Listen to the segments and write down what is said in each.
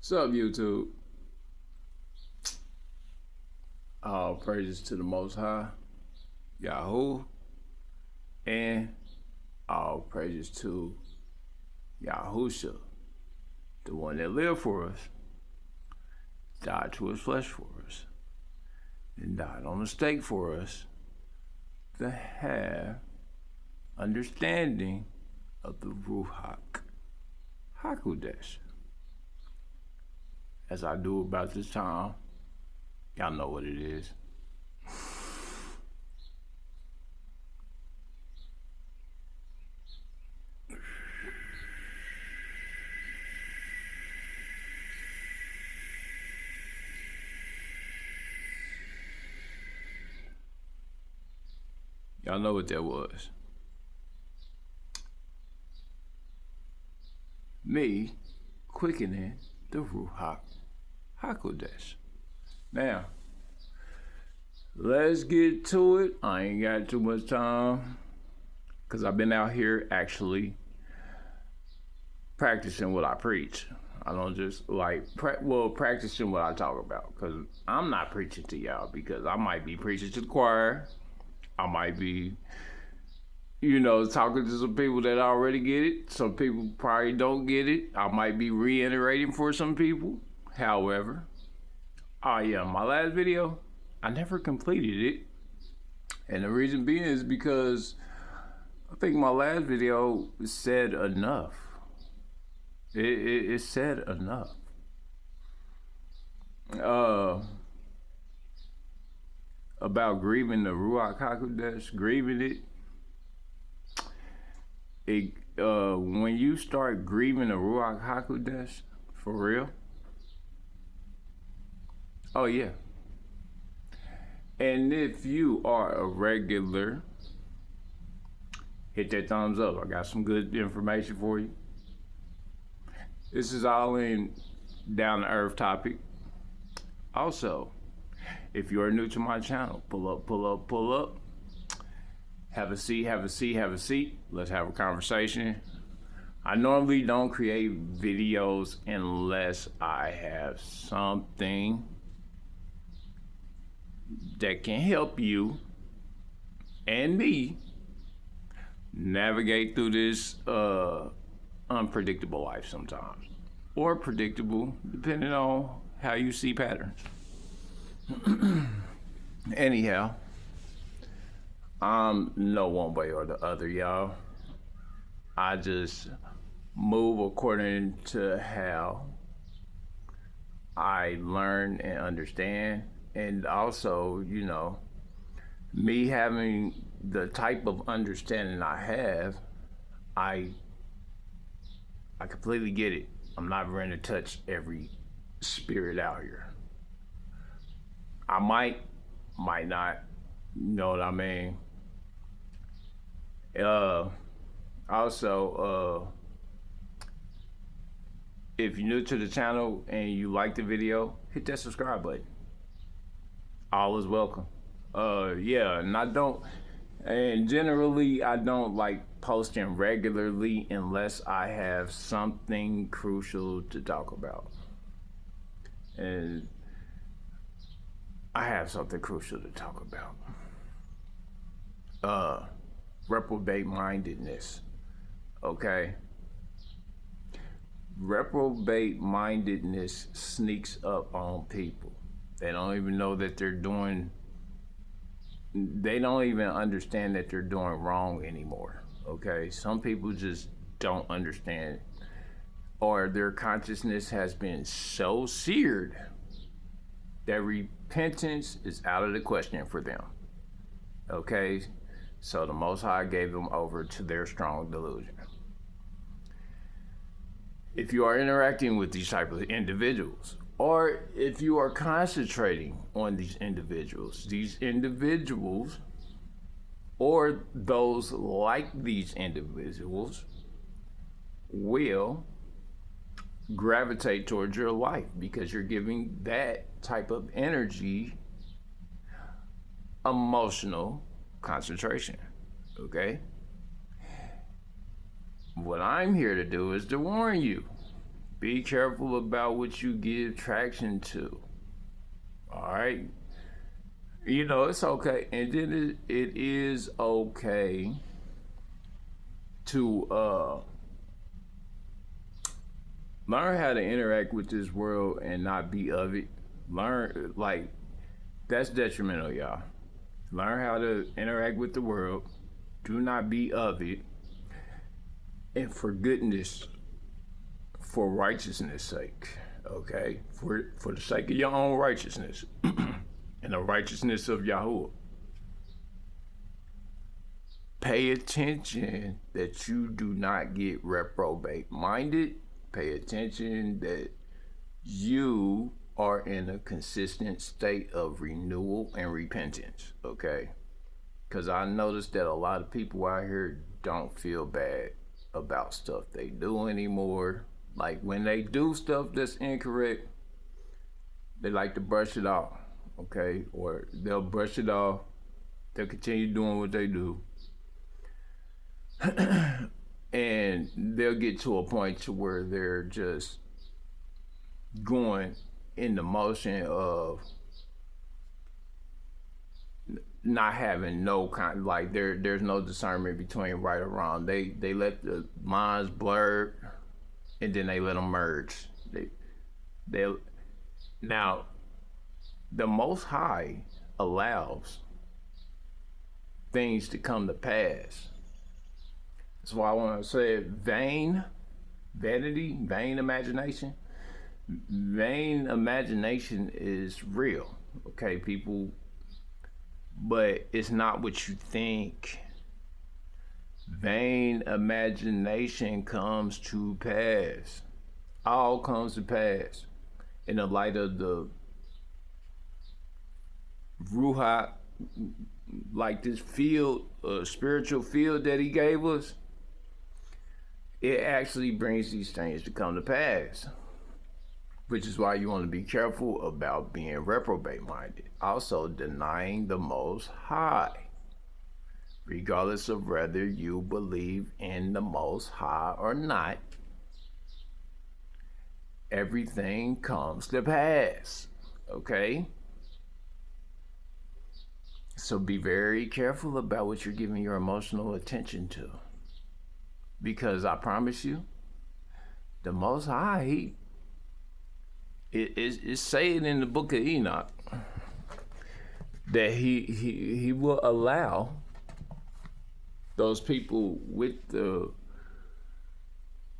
What's up, YouTube? All praises to the Most High, Yahuah, and all praises to Yahusha, the one that lived for us, died to his flesh for us, and died on the stake for us to have understanding of the Ruach HaKodesh. As I do about this time, y'all know what it is. Y'all know what that was. Me quickening the Ruach HaKodesh. Now, let's get to it. I ain't got too much time because I've been out here actually practicing what I preach. I don't just practicing what I talk about, because I'm not preaching to y'all, because I might be preaching to the choir. I might be, talking to some people that already get it. Some people probably don't get it. I might be reiterating for some people. However, my last video, I never completed it. And the reason being is because I think my last video said enough. It said enough. About grieving the Ruach HaKodesh, grieving it. When you start grieving the Ruach HaKodesh, for real. Oh yeah. And if you are a regular, hit that thumbs up. I got some good information for you. This is all in down to earth topic. Also, if you are new to my channel, pull up. Have a seat. Let's have a conversation. I normally don't create videos unless I have something that can help you and me navigate through this unpredictable life sometimes, or predictable, depending on how you see patterns. Anyhow, I'm no one way or the other, y'all. I just move according to how I learn and understand. And also, me having the type of understanding I have, I completely get it. I'm not ready to touch every spirit out here. I might not, you know what I mean? Also, if you're new to the channel and you like the video, hit that subscribe button. All is welcome. And generally I don't like posting regularly unless I have something crucial to talk about. And I have something crucial to talk about. Reprobate mindedness. Okay? Reprobate mindedness sneaks up on people. They don't even know that they don't even understand that they're doing wrong anymore. Okay? Some people just don't understand, or their consciousness has been so seared that repentance is out of the question for them. Okay? So the Most High gave them over to their strong delusion. If you are interacting with these type of individuals, or if you are concentrating on these individuals, or those like these individuals will gravitate towards your life, because you're giving that type of energy emotional concentration. Okay? What I'm here to do is to warn you Be careful about what you give traction to. All right. You know, it's okay. And then it is okay to learn how to interact with this world and not be of it. Learn, like, that's detrimental, y'all. Learn how to interact with the world. Do not be of it. And for goodness, for righteousness' sake, okay? For the sake of your own righteousness and the righteousness of Yahuah. Pay attention that you do not get reprobate minded. Pay attention that you are in a consistent state of renewal and repentance, okay? Because I noticed that a lot of people out here don't feel bad about stuff they do anymore. Like when they do stuff that's incorrect, they like to brush it off, okay? Or they'll brush it off, they'll continue doing what they do. And they'll get to a point to where they're just going in the motion of not having no kind, like there's no discernment between right or wrong. They let the lines blur, and then they let them merge. They now the Most High allows things to come to pass. That's why I want to say vanity, vain imagination. Vain imagination is real, okay, people, but it's not what you think. Vain imagination comes to pass. All comes to pass in the light of the Ruach, like this field, spiritual field that he gave us. It actually brings these things to come to pass, which is why you want to be careful about being reprobate minded. Also, denying the Most High, regardless of whether you believe in the Most High or not. Everything comes to pass, okay? So be very careful about what you're giving your emotional attention to. Because I promise you, the Most High, it's saying in the book of Enoch that he will allow those people with the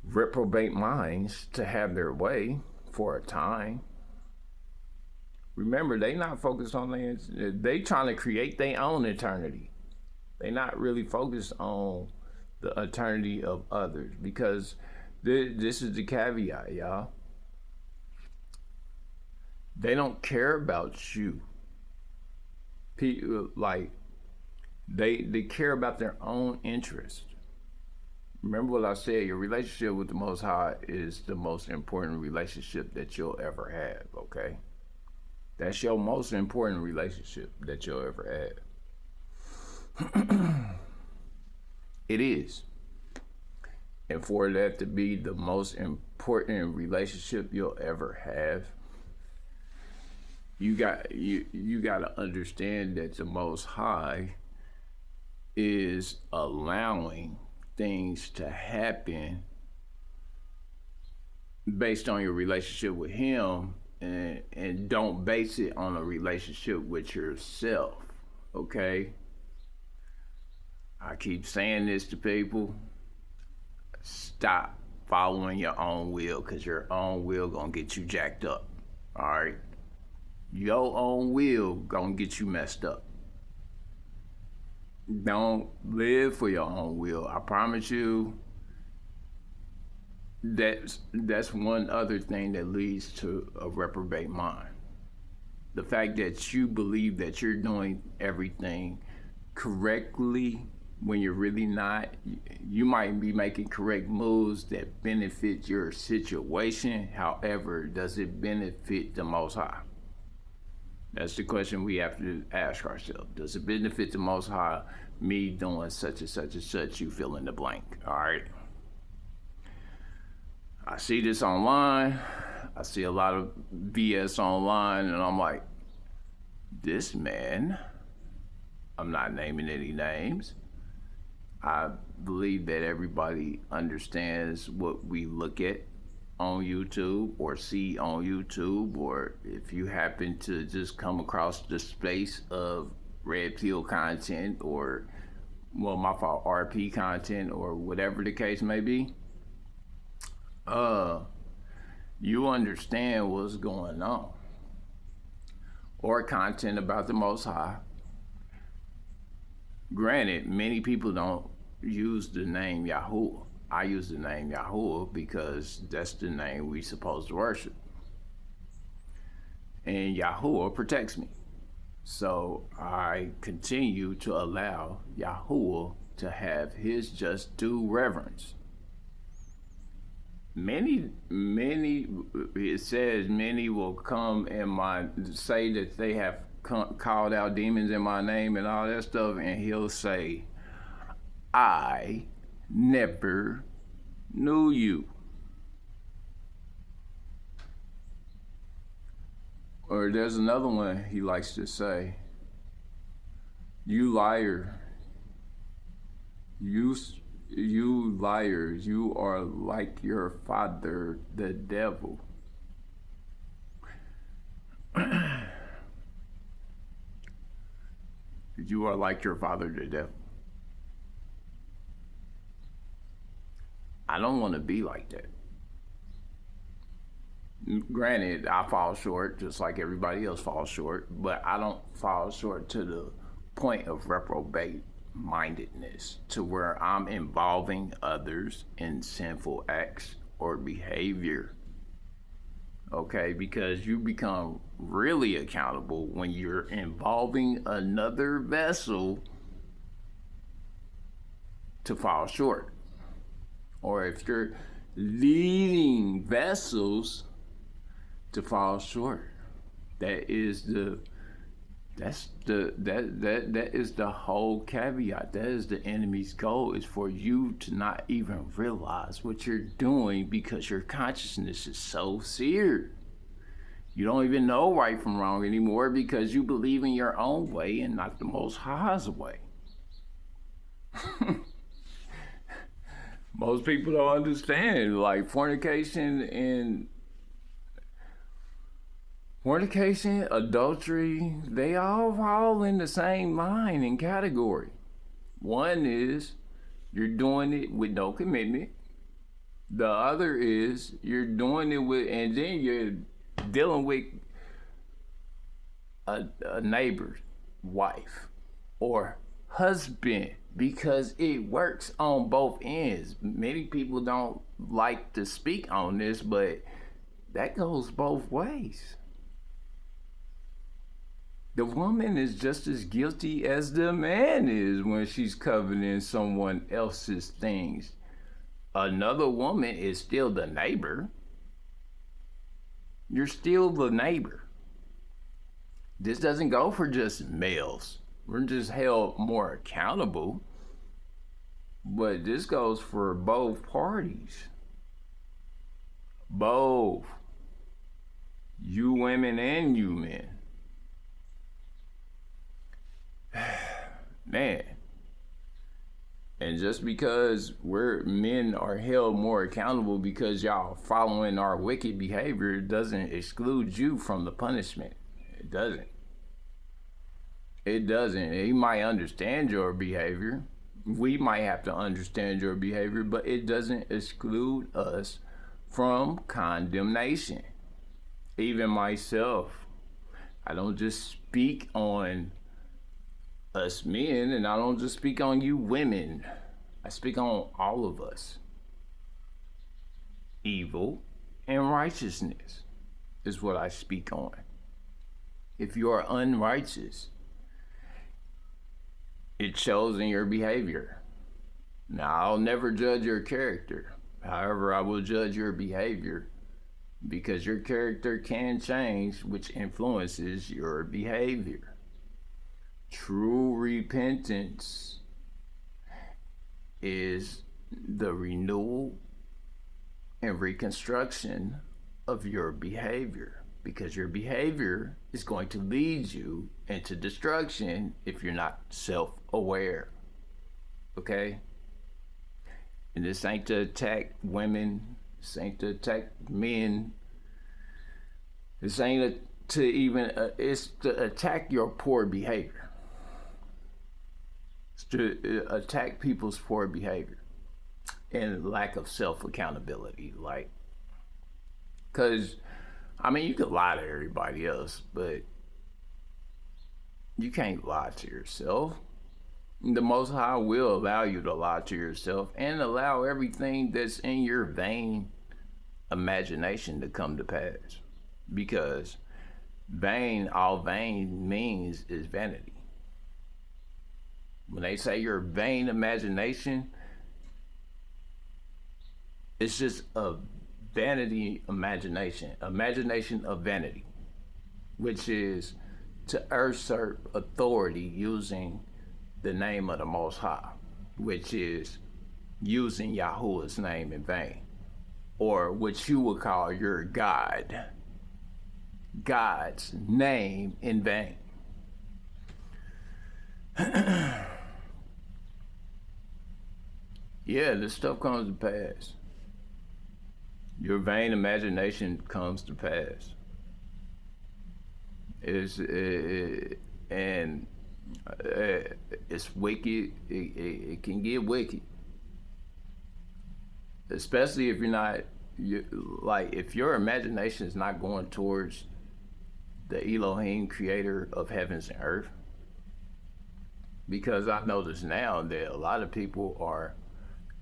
reprobate minds to have their way for a time. Remember, they not focused on they trying to create their own eternity. They not really focused on the eternity of others, because this is the caveat, y'all. They don't care about you. People, like, they care about their own interest. Remember what I said, your relationship with the Most High is the most important relationship that you'll ever have, okay? That's your most important relationship that you'll ever have. It is. And for that to be the most important relationship you'll ever have, you got to understand that the Most High is allowing things to happen based on your relationship with him, and don't base it on a relationship with yourself, okay? I keep saying this to people. Stop following your own will, because your own will gonna get you jacked up, all right? Your own will gonna get you messed up. Don't live for your own will. I promise you, that's one other thing that leads to a reprobate mind. The fact that you believe that you're doing everything correctly when you're really not. You might be making correct moves that benefit your situation. However, does it benefit the Most High? That's the question we have to ask ourselves. Does it benefit the Most High, me doing such and such and such? You fill in the blank, all right? I see this online. I see a lot of BS online, and I'm like, this man, I'm not naming any names. I believe that everybody understands what we look at on YouTube or see on YouTube, or if you happen to just come across the space of red pill content or, well, my fault, RP content or whatever the case may be, you understand what's going on. Or content about the Most High. Granted, many people don't use the name Yahuah. I use the name Yahuah because that's the name we supposed to worship. And Yahuah protects me. So I continue to allow Yahuah to have his just due reverence. Many, it says many will come and say that they have called out demons in my name and all that stuff, and he'll say, I never knew you. Or there's another one he likes to say, you liar, you liars, you are like your father, the devil. You are like your father, the devil. I don't want to be like that. Granted, I fall short just like everybody else falls short, but I don't fall short to the point of reprobate mindedness to where I'm involving others in sinful acts or behavior. Okay, because you become really accountable when you're involving another vessel to fall short. Or if you're leading vessels to fall short. That is the whole caveat. That is the enemy's goal, is for you to not even realize what you're doing because your consciousness is so seared. You don't even know right from wrong anymore because you believe in your own way and not the Most High's way. Most people don't understand, like fornication, adultery, they all fall in the same line and category. One is you're doing it with no commitment. The other is you're doing it with, and then you're dealing with a neighbor's wife or husband, because it works on both ends. Many people don't like to speak on this, but that goes both ways. The woman is just as guilty as the man is when she's coveting someone else's things. Another woman is still the neighbor. You're still the neighbor. This doesn't go for just males. We're just held more accountable. But this goes for both parties. Both. You women and you men. Man. And just because men are held more accountable because y'all following our wicked behavior doesn't exclude you from the punishment. It doesn't. It doesn't. He might understand your behavior. We might have to understand your behavior, but it doesn't exclude us from condemnation. Even myself, I don't just speak on us men, and I don't just speak on you women. I speak on all of us. Evil and righteousness is what I speak on. If you are unrighteous, it shows in your behavior. Now, I'll never judge your character. However, I will judge your behavior, because your character can change, which influences your behavior. True repentance is the renewal and reconstruction of your behavior, because your behavior is going to lead you into destruction if you're not self-aware. Okay? And this ain't to attack women, this ain't to attack men, this ain't to even, it's to attack your poor behavior. It's to attack people's poor behavior and lack of self-accountability. Like, because, I mean, you could lie to everybody else, but you can't lie to yourself. The Most High will allow you to lie to yourself and allow everything that's in your vain imagination to come to pass. Because vain, all vain means is vanity. When they say your vain imagination, it's just a vanity imagination of vanity, which is to usurp authority using the name of the Most High, which is using Yahuah's name in vain, or what you would call your God's name in vain. Yeah, this stuff comes to pass. Your vain imagination comes to pass. It's wicked. It can get wicked, especially if you're not, like, if your imagination is not going towards the Elohim, creator of heavens and earth. Because I've noticed now that a lot of people are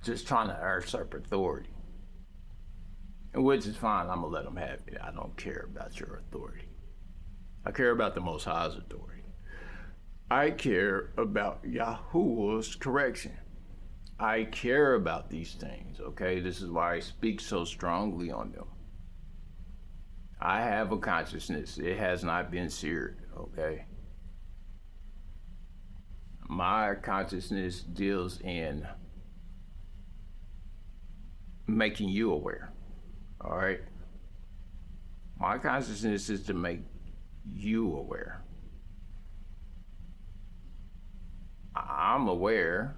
just trying to usurp authority, which is fine. I'm gonna let them have it. I don't care about your authority. I care about the Most High's authority. I care about Yahuah's correction. I care about these things, okay? This is why I speak so strongly on them. I have a consciousness. It has not been seared, okay? My consciousness deals in making you aware, all right? My consciousness is to make you aware. I'm aware,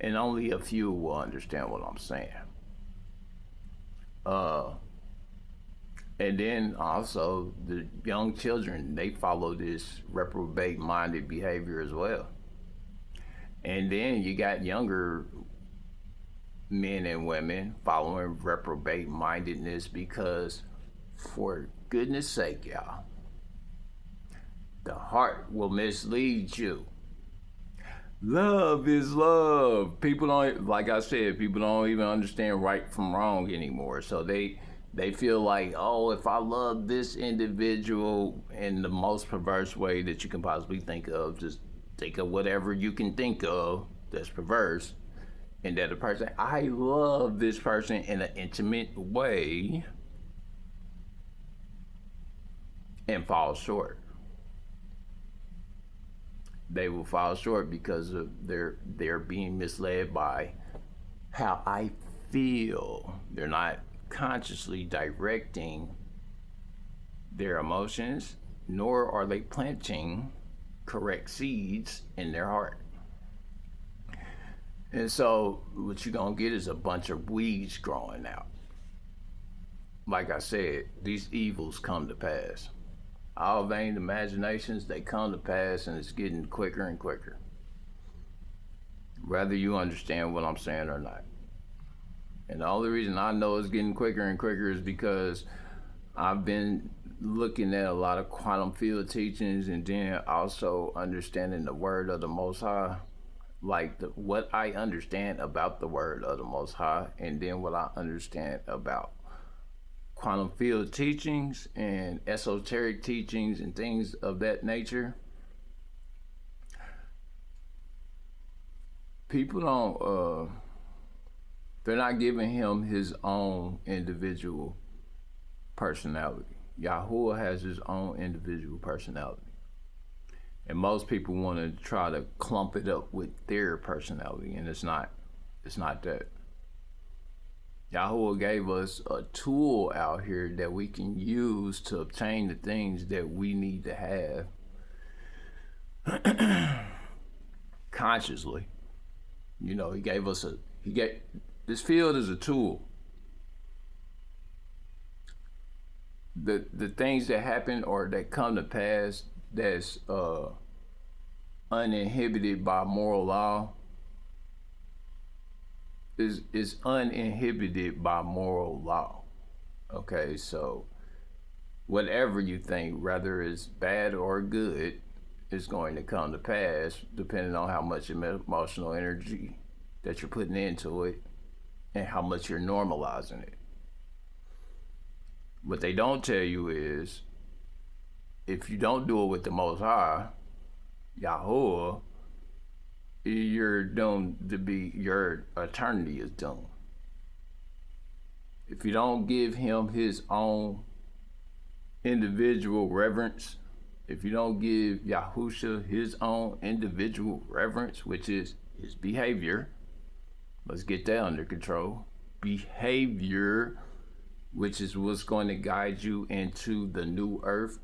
and only a few will understand what I'm saying. And then also the young children, they follow this reprobate minded behavior as well. And then you got younger men and women following reprobate mindedness because, for goodness sake, y'all, the heart will mislead you. Love is love. People don't, like I said, people don't even understand right from wrong anymore. So they feel like, oh, if I love this individual in the most perverse way that you can possibly think of, just think of whatever you can think of that's perverse, and that a person, I love this person in an intimate way, and fall short. They will fall short because of they're being misled by how I feel. They're not consciously directing their emotions, nor are they planting correct seeds in their heart. And so what you're gonna get is a bunch of weeds growing out. Like I said, these evils come to pass. All vain imaginations, they come to pass, and it's getting quicker and quicker, whether you understand what I'm saying or not. And the only reason I know it's getting quicker and quicker is because I've been looking at a lot of quantum field teachings, and then also understanding the word of the Most High, like what I understand about the word of the Most High, and then what I understand about quantum field teachings and esoteric teachings and things of that nature. People don't, they're not giving him his own individual personality. Yahuah has his own individual personality. And most people want to try to clump it up with their personality, and it's not that. Yahuah gave us a tool out here that we can use to obtain the things that we need to have consciously. You know, he gave this field is a tool. The things that happen or that come to pass that's uninhibited by moral law is uninhibited by moral law. Okay, so whatever you think, whether it's bad or good, is going to come to pass depending on how much emotional energy that you're putting into it and how much you're normalizing it. What they don't tell you is if you don't do it with the Most High, Yahuah, you're doomed to be, your eternity is doomed. If you don't give him his own individual reverence, if you don't give Yahusha his own individual reverence, which is his behavior, let's get that under control. Behavior, which is what's going to guide you into the new earth,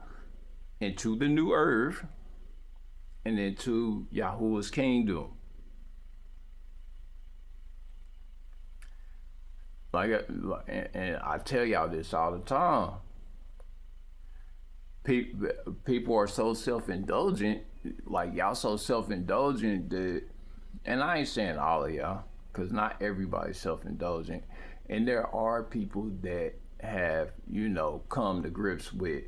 and into Yahuah's kingdom. And I tell y'all this all the time. People are so self-indulgent, like y'all so self-indulgent that, and I ain't saying all of y'all, because not everybody's self-indulgent. And there are people that have, come to grips with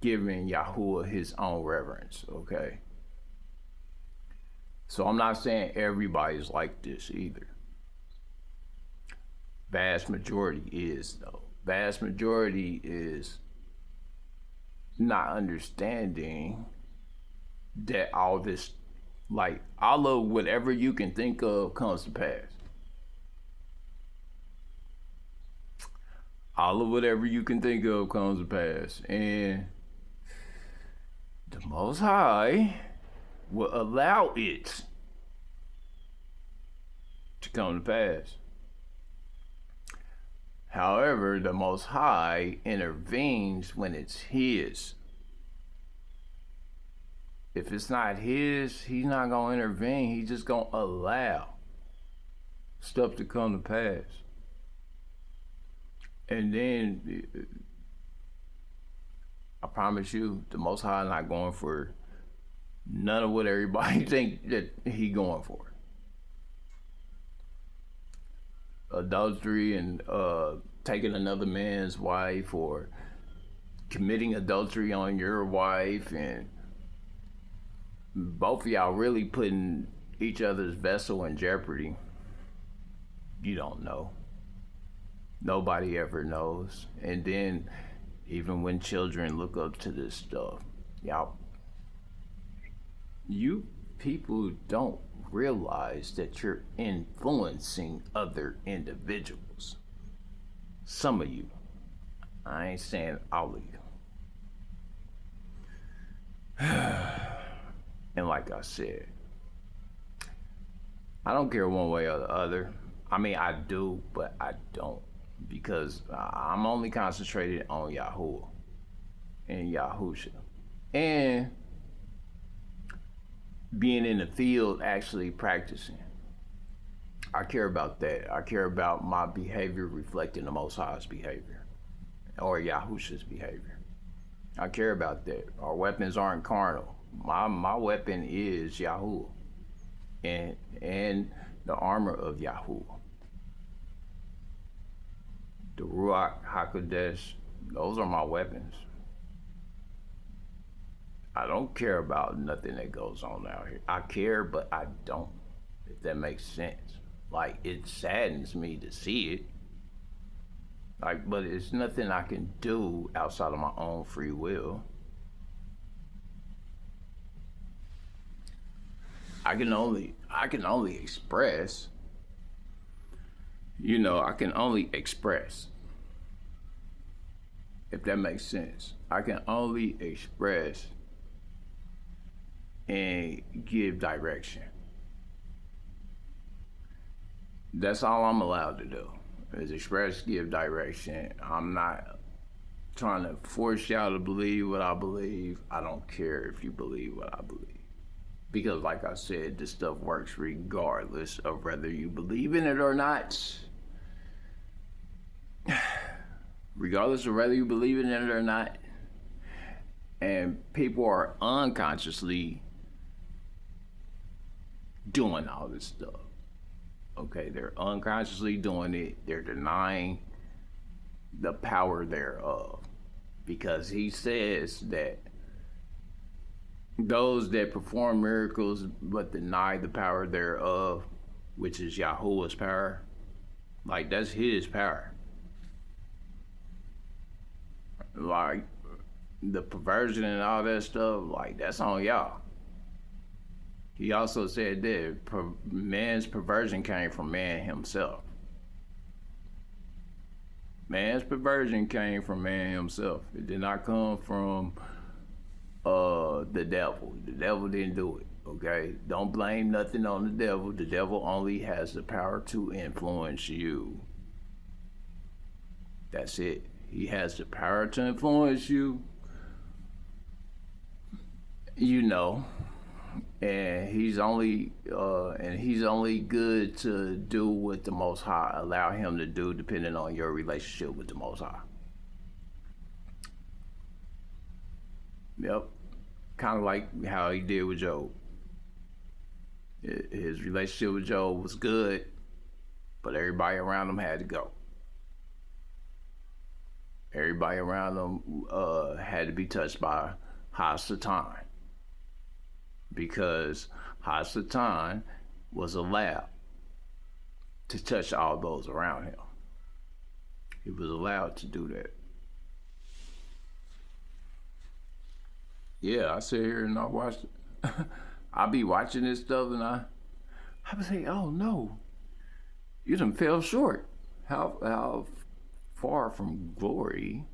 giving Yahuah his own reverence, okay? So I'm not saying everybody's like this either. Vast majority is, though. Vast majority is not understanding that all this, like, all of whatever you can think of comes to pass. All of whatever you can think of comes to pass. And the Most High will allow it to come to pass. However, the Most High intervenes when it's his. If it's not his, he's not going to intervene. He's just going to allow stuff to come to pass. And then, I promise you, the Most High is not going for none of what everybody think that he going for. Adultery and taking another man's wife, or committing adultery on your wife, and both of y'all really putting each other's vessel in jeopardy. You don't know. Nobody ever knows. And then even when children look up to this stuff, you people don't realize that you're influencing other individuals. Some of you. I ain't saying all of you. And like I said, I don't care one way or the other. I mean, I do, but I don't. Because I'm only concentrated on Yahuah and Yahusha. And being in the field, actually practicing. I care about that. I care about my behavior reflecting the Most High's behavior, or Yahusha's behavior. I care about that. Our weapons aren't carnal. My weapon is Yahuah and the armor of Yahuah. The Ruach HaKodesh, those are my weapons. I don't care about nothing that goes on out here. I care, but I don't, if that makes sense. Like, it saddens me to see it. Like, but it's nothing I can do outside of my own free will. I can only express. I can only express. If that makes sense. I can only express and give direction. That's all I'm allowed to do. It's express, give direction. I'm not trying to force y'all to believe what I believe. I don't care if you believe what I believe. Because like I said, this stuff works regardless of whether you believe in it or not. Regardless of whether you believe in it or not. And people are unconsciously doing all this stuff. Okay, they're unconsciously doing it. They're denying the power thereof. Because he says that those that perform miracles but deny the power thereof, which is Yahuah's power, like that's his power. Like the perversion and all that stuff, like that's on y'all. He also said that man's perversion came from man himself. Man's perversion came from man himself. It did not come from the devil. The devil didn't do it. Okay? Don't blame nothing on the devil. The devil only has the power to influence you. That's it. He has the power to influence you. You know. And he's only good to do what the Most High allow him to do, depending on your relationship with the Most High. Yep, kind of like how he did with Job. His relationship with Job was good, but everybody around him had to go. Everybody around him had to be touched by Hasatan. Because Hasatan was allowed to touch all those around him. He was allowed to do that. Yeah, I sit here and I watch. I be watching this stuff and I be saying, "Oh no, you done fell short. How far from glory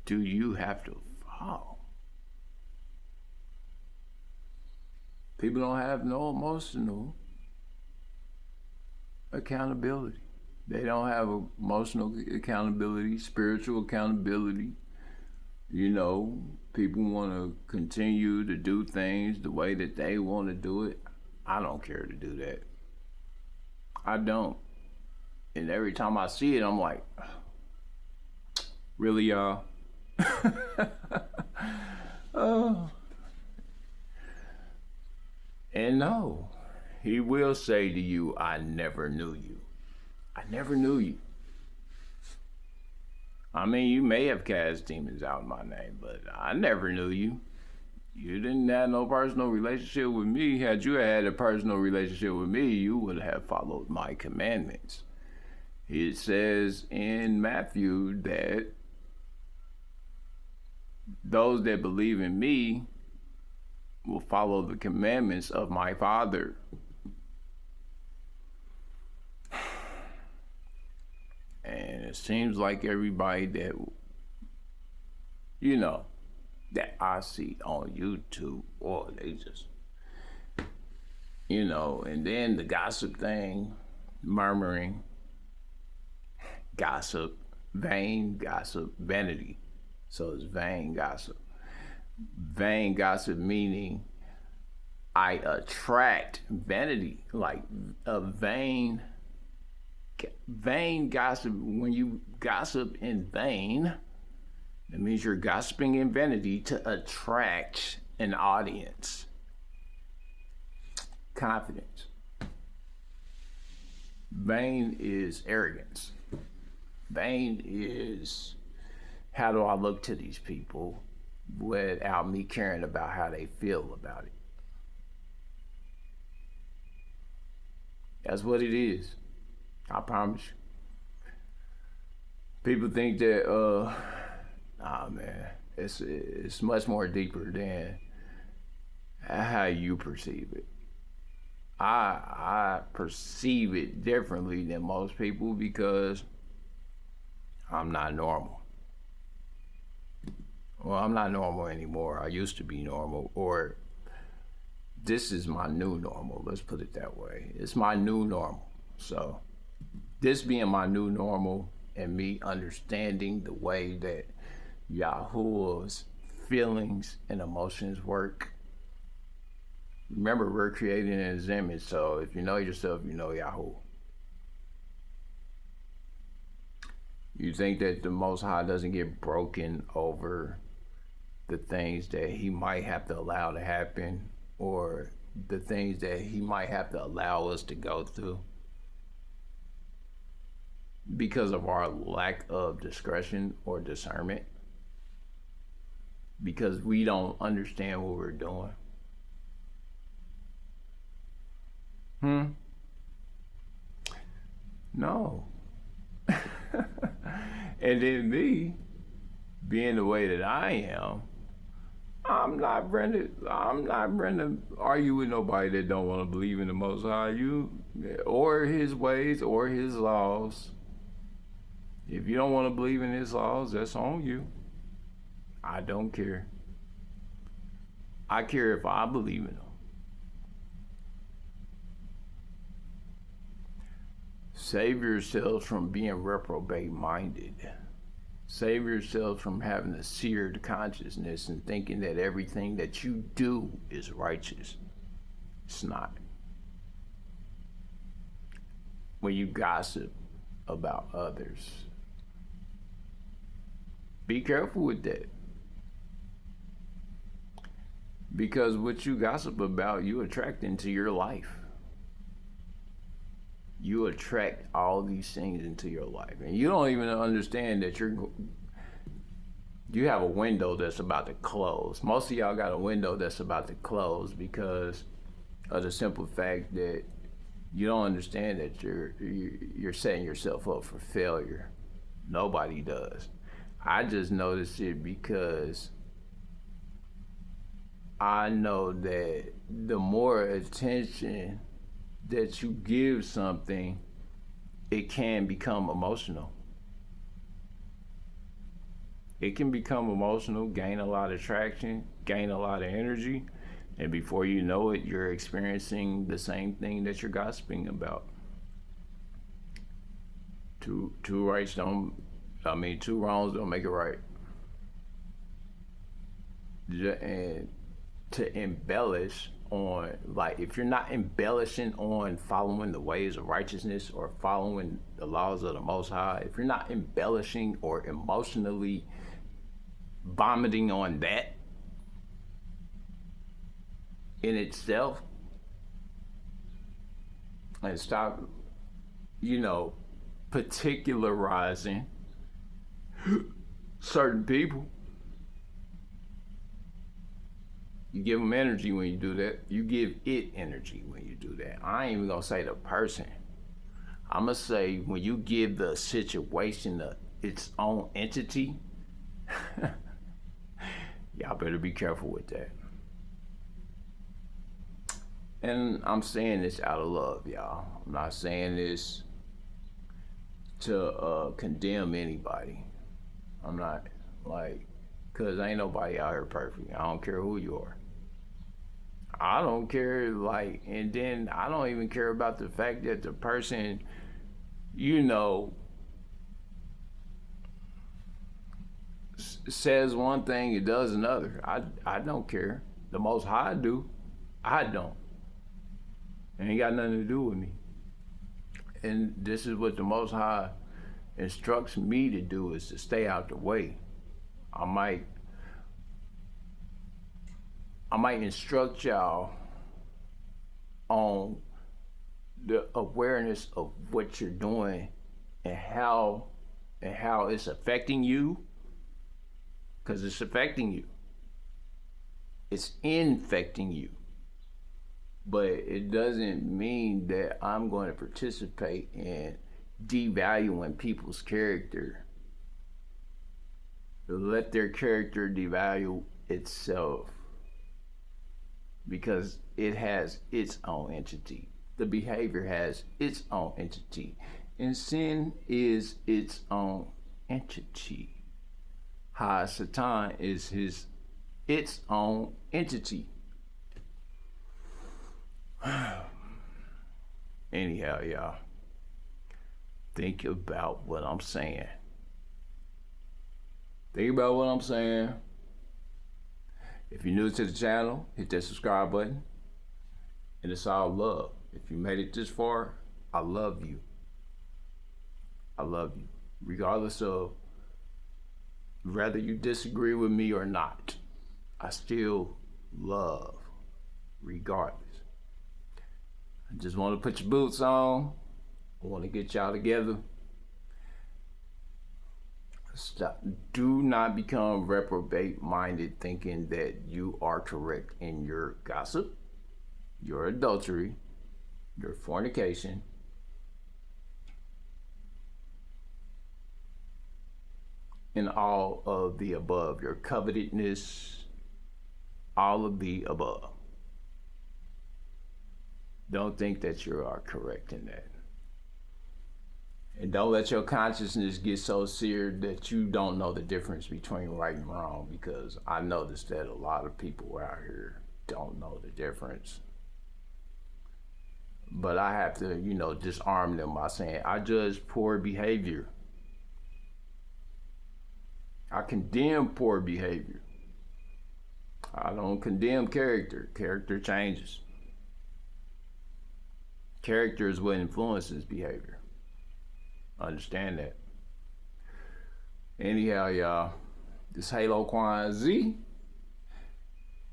do you have to fall?" People don't have no emotional accountability. They don't have emotional accountability, spiritual accountability. You know, people want to continue to do things the way that they want to do it. I don't care to do that. I don't. And every time I see it, I'm like, really, y'all? Oh. And no, he will say to you, I never knew you. I never knew you. I mean, you may have cast demons out in my name, but I never knew you. You didn't have no personal relationship with me. Had you had a personal relationship with me, you would have followed my commandments. It says in Matthew that those that believe in me will follow the commandments of my Father. And it seems like everybody that, you know, that I see on YouTube, or they just, you know, and then the gossip thing, murmuring, gossip, vain gossip, vanity. So it's vain gossip. Vain gossip meaning I attract vanity, like a vain gossip. When you gossip in vain, that means you're gossiping in vanity to attract an audience. Confidence. Vain is arrogance. Vain is, how do I look to these people without me caring about how they feel about it? That's what it is. I promise you. People think that, man, it's much more deeper than how you perceive it. I perceive it differently than most people because I'm not normal. Well, I'm not normal anymore. I used to be normal, or this is my new normal. Let's put it that way. It's my new normal. So this being my new normal and me understanding the way that Yahuah's feelings and emotions work. Remember, we're created in his image, so if you know yourself, you know Yahuah. You think that the Most High doesn't get broken over the things that he might have to allow to happen, or the things that he might have to allow us to go through because of our lack of discretion or discernment, because we don't understand what we're doing. No. And then me, being the way that I am, I'm not ready to argue with nobody that don't want to believe in the Most High, you, or his ways, or his laws. If you don't want to believe in his laws, that's on you. I don't care. I care if I believe in them. Save yourselves from being reprobate minded. Save yourselves from having a seared consciousness and thinking that everything that you do is righteous. It's not. When you gossip about others, be careful with that. Because what you gossip about, you attract into your life. You attract all these things into your life. And you don't even understand that you have a window that's about to close. Most of y'all got a window that's about to close because of the simple fact that you don't understand that you're setting yourself up for failure. Nobody does. I just noticed it because I know that the more attention that you give something, it can become emotional. It can become emotional, gain a lot of traction, gain a lot of energy, and before you know it, you're experiencing the same thing that you're gossiping about. Two wrongs don't make it right. And to embellish on, like, if you're not embellishing on following the ways of righteousness or following the laws of the Most High, if you're not embellishing or emotionally vomiting on that in itself, and stop, particularizing certain people. You give them energy when you do that. You give it energy when you do that. I ain't even gonna say the person. I'm gonna say when you give the situation its own entity, y'all better be careful with that. And I'm saying this out of love, y'all. I'm not saying this to condemn anybody. I'm not, cause ain't nobody out here perfect. I don't care who you are. I don't care, and then I don't even care about the fact that the person, says one thing and does another. I don't care. The Most High do. I don't. It ain't got nothing to do with me. And this is what the Most High instructs me to do, is to stay out the way. I might instruct y'all on the awareness of what you're doing and how it's affecting you, because it's affecting you. It's infecting you. But it doesn't mean that I'm going to participate in devaluing people's character. Let their character devalue itself, because it has its own entity. The behavior has its own entity. And sin is its own entity. Satan is its own entity. Anyhow, y'all, think about what I'm saying. Think about what I'm saying. If you're new to the channel, hit that subscribe button. And it's all love. If you made it this far, I love you. I love you. Regardless of whether you disagree with me or not, I still love regardless. I just want to put your boots on. I want to get y'all together. Stop. Do not become reprobate minded thinking that you are correct in your gossip, your adultery, your fornication, and all of the above, your covetousness, all of the above. Don't think that you are correct in that. And don't let your consciousness get so seared that you don't know the difference between right and wrong, because I noticed that a lot of people out here don't know the difference. But I have to, disarm them by saying, I judge poor behavior. I condemn poor behavior. I don't condemn character. Character changes. Character is what influences behavior. Understand that. Anyhow, y'all, this Haloe369,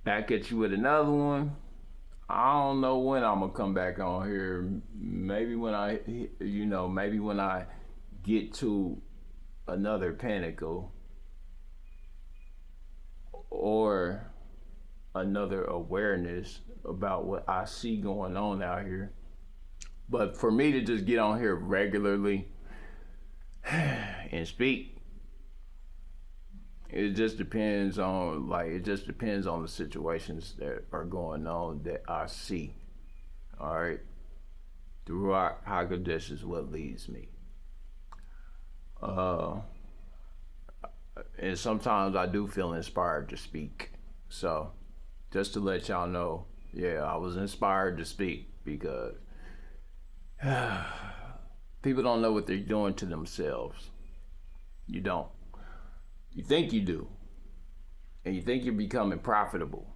back at you with another one. I don't know when I'm gonna come back on here. Maybe when I get to another pinnacle or another awareness about what I see going on out here. But for me to just get on here regularly and speak, it just depends on the situations that are going on that I see. All right, the Ruach HaKodesh is what leads me. And sometimes I do feel inspired to speak. So just to let y'all know, yeah, I was inspired to speak because people don't know what they're doing to themselves. You don't. You think you do. And you think you're becoming profitable.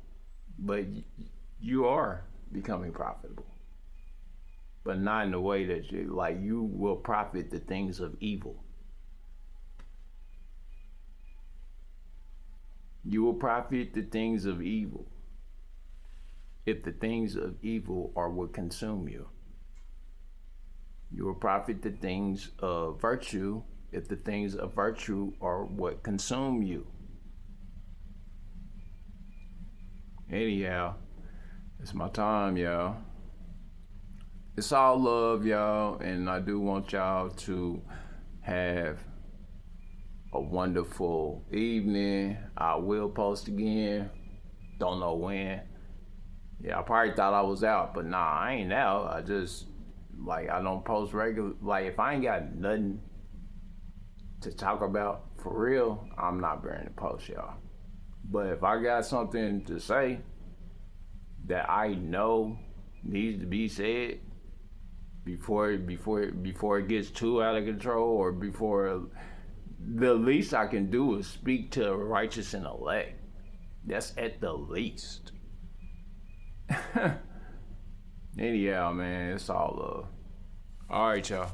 But you are becoming profitable. But not in the way that you will profit the things of evil. You will profit the things of evil if the things of evil are what consume you. You will profit the things of virtue if the things of virtue are what consume you. Anyhow, it's my time, y'all. It's all love, y'all, and I do want y'all to have a wonderful evening. I will post again. Don't know when. Yeah, I probably thought I was out, but nah, I ain't out. I just, I don't post regular. If I ain't got nothing to talk about for real, I'm not bearing the post, y'all. But if I got something to say that I know needs to be said before it gets too out of control, or before, the least I can do is speak to a righteous and elect. That's at the least. Anyhow, man, it's all love. All right, y'all.